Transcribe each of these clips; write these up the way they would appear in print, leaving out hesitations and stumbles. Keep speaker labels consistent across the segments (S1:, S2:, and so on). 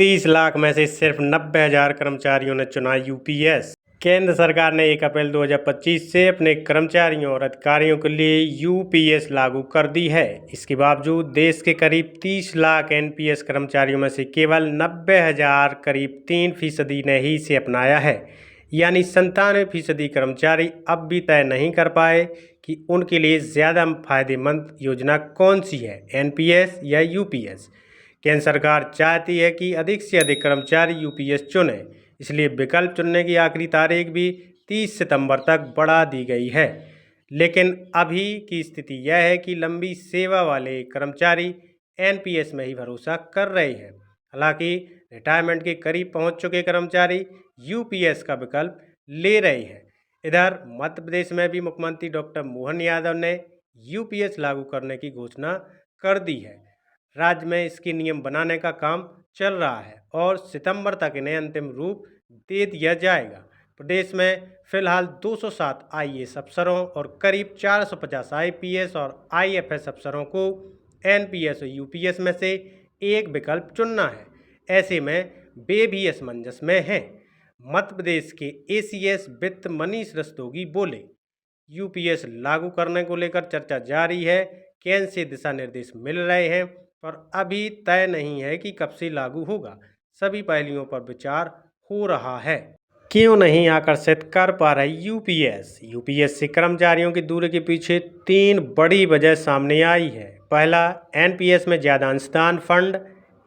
S1: 30 लाख में से सिर्फ 90,000 कर्मचारियों ने चुना यूपीएस। केंद्र सरकार ने 1 अप्रैल 2025 से अपने कर्मचारियों और अधिकारियों के लिए यूपीएस लागू कर दी है। इसके बावजूद देश के करीब 30 लाख एनपीएस कर्मचारियों में से केवल 90,000 करीब 3% ने ही इसे अपनाया है। यानी 97% कर्मचारी अब भी तय नहीं कर पाए कि उनके लिए ज़्यादा फायदेमंद योजना कौन सी है, एनपीएस या यूपीएस। केंद्र सरकार चाहती है कि अधिक से अधिक कर्मचारी यूपीएस चुनें, इसलिए विकल्प चुनने की आखिरी तारीख भी 30 सितंबर तक बढ़ा दी गई है। लेकिन अभी की स्थिति यह है कि लंबी सेवा वाले कर्मचारी एनपीएस में ही भरोसा कर रहे हैं। हालांकि रिटायरमेंट के करीब पहुंच चुके कर्मचारी यूपीएस का विकल्प ले रहे हैं। इधर मध्य प्रदेश में भी मुख्यमंत्री डॉक्टर मोहन यादव ने यूपीएस लागू करने की घोषणा कर दी है। राज्य में इसके नियम बनाने का काम चल रहा है और सितंबर तक इन्हें अंतिम रूप दे दिया जाएगा। प्रदेश में फिलहाल 207 आईएएस अफसरों और करीब 450 आईपीएस और आईएफएस अफसरों को एनपीएस और यूपीएस में से एक विकल्प चुनना है। ऐसे में वे भी असमंजस में हैं। मध्य प्रदेश के एसीएस वित्त मनीष रस्तोगी बोले, यूपीएस लागू करने को लेकर चर्चा जारी है। केंद्र से दिशा निर्देश मिल रहे हैं पर अभी तय नहीं है कि कब से लागू होगा। सभी पहलुओं पर विचार हो रहा है। क्यों नहीं आकर्षित कर पा रही यूपीएस से कर्मचारियों की दूरी के पीछे 3 बड़ी वजह सामने आई है। पहला, एनपीएस में ज़्यादा अंशदान फंड।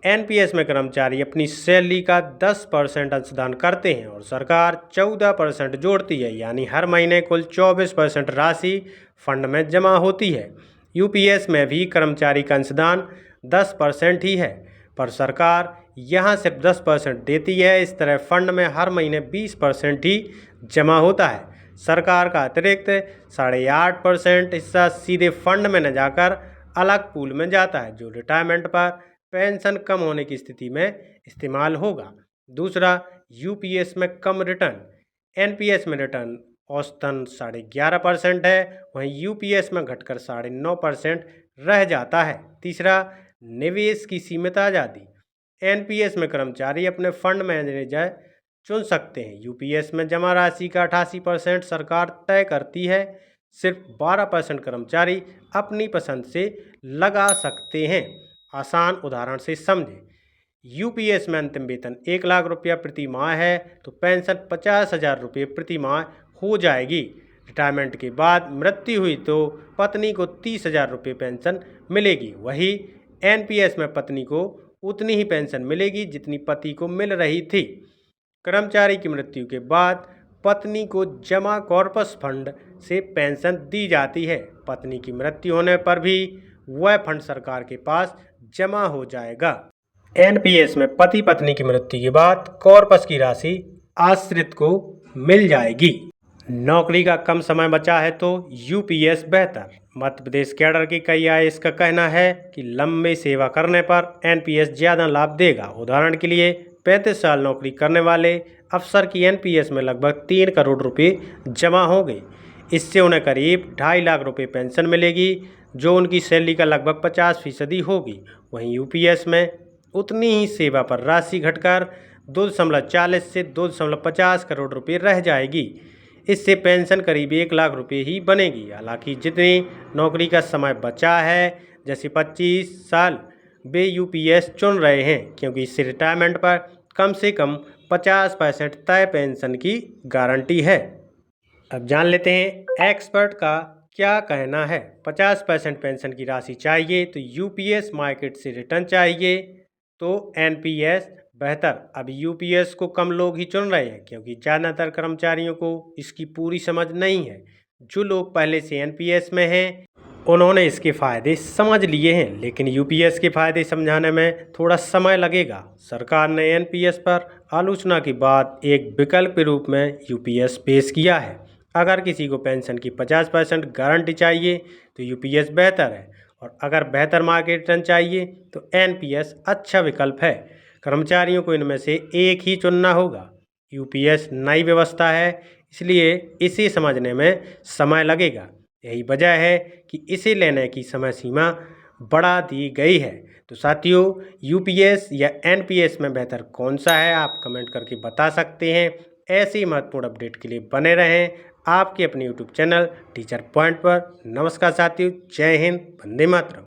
S1: एनपीएस में कर्मचारी अपनी सैलरी का 10% अंशदान करते हैं और सरकार 14% जोड़ती है, यानी हर महीने कुल 24% राशि फंड में जमा होती है। यूपीएस में भी कर्मचारी का अंशदान 10% ही है, पर सरकार यहाँ सिर्फ 10% देती है। इस तरह फंड में हर महीने 20% ही जमा होता है। सरकार का अतिरिक्त 8.5% हिस्सा सीधे फंड में न जाकर अलग पूल में जाता है, जो रिटायरमेंट पर पेंशन कम होने की स्थिति में इस्तेमाल होगा। दूसरा, यूपीएस में कम रिटर्न। एनपीएस में रिटर्न औसतन 11.5% है, वहीं यूपीएस में घटकर 9.5% रह जाता है। तीसरा, निवेश की सीमित आज़ादी। एनपीएस में कर्मचारी अपने फंड मैनेजर चुन सकते हैं। यूपीएस में जमा राशि का 88% सरकार तय करती है। सिर्फ 12% कर्मचारी अपनी पसंद से लगा सकते हैं। आसान उदाहरण से समझें, यूपीएस में अंतिम वेतन 1 लाख रुपया प्रति माह है तो पेंशन 50,000 रुपये प्रति माह हो जाएगी। रिटायरमेंट के बाद मृत्यु हुई तो पत्नी को 30,000 रुपये पेंशन मिलेगी। वही एनपीएस में पत्नी को उतनी ही पेंशन मिलेगी जितनी पति को मिल रही थी। कर्मचारी की मृत्यु के बाद पत्नी को जमा कॉर्पस फंड से पेंशन दी जाती है। पत्नी की मृत्यु होने पर भी वह फंड सरकार के पास जमा हो जाएगा। एनपीएस में पति पत्नी की मृत्यु के बाद कॉर्पस की राशि आश्रित को मिल जाएगी। नौकरी का कम समय बचा है तो यूपीएस बेहतर। मध्य प्रदेश कैडर की कई आईएएस का कहना है कि लंबी सेवा करने पर एनपीएस ज़्यादा लाभ देगा। उदाहरण के लिए 35 साल नौकरी करने वाले अफसर की एनपीएस में लगभग 3 करोड़ रुपये जमा होंगे। इससे उन्हें करीब 2.5 लाख रुपये पेंशन मिलेगी, जो उनकी सैलरी का लगभग 50% होगी। वहीं यूपीएस में उतनी ही सेवा पर राशि घटकर 2.40 से 2.50 करोड़ रुपये रह जाएगी। इससे पेंशन करीब 1 लाख रुपये ही बनेगी। हालांकि जितनी नौकरी का समय बचा है, जैसे 25 साल, वे यूपीएस चुन रहे हैं क्योंकि इससे रिटायरमेंट पर कम से कम 50% तय पेंशन की गारंटी है। अब जान लेते हैं एक्सपर्ट का क्या कहना है। 50% पेंशन की राशि चाहिए तो यूपीएस, मार्केट से रिटर्न चाहिए तो एनपीएस बेहतर। अब यूपीएस को कम लोग ही चुन रहे हैं क्योंकि ज़्यादातर कर्मचारियों को इसकी पूरी समझ नहीं है। जो लोग पहले से एनपीएस में हैं उन्होंने इसके फ़ायदे समझ लिए हैं, लेकिन यूपीएस के फ़ायदे समझाने में थोड़ा समय लगेगा। सरकार ने एनपीएस पर आलोचना के बाद एक विकल्प के रूप में यूपीएस पेश किया है। अगर किसी को पेंशन की 50% गारंटी चाहिए तो यूपीएस बेहतर है, और अगर बेहतर मार्केट रिटर्न चाहिए तो एनपीएस अच्छा विकल्प है। कर्मचारियों को इनमें से एक ही चुनना होगा। यूपीएस नई व्यवस्था है, इसलिए इसे समझने में समय लगेगा। यही वजह है कि इसे लेने की समय सीमा बढ़ा दी गई है तो साथियों, यूपीएस या एनपीएस में बेहतर कौन सा है, आप कमेंट करके बता सकते हैं। ऐसे ही महत्वपूर्ण अपडेट के लिए बने रहें आपके अपने यूट्यूब चैनल टीचर पॉइंट पर। नमस्कार साथियों, जय हिंद, वंदे मातरम।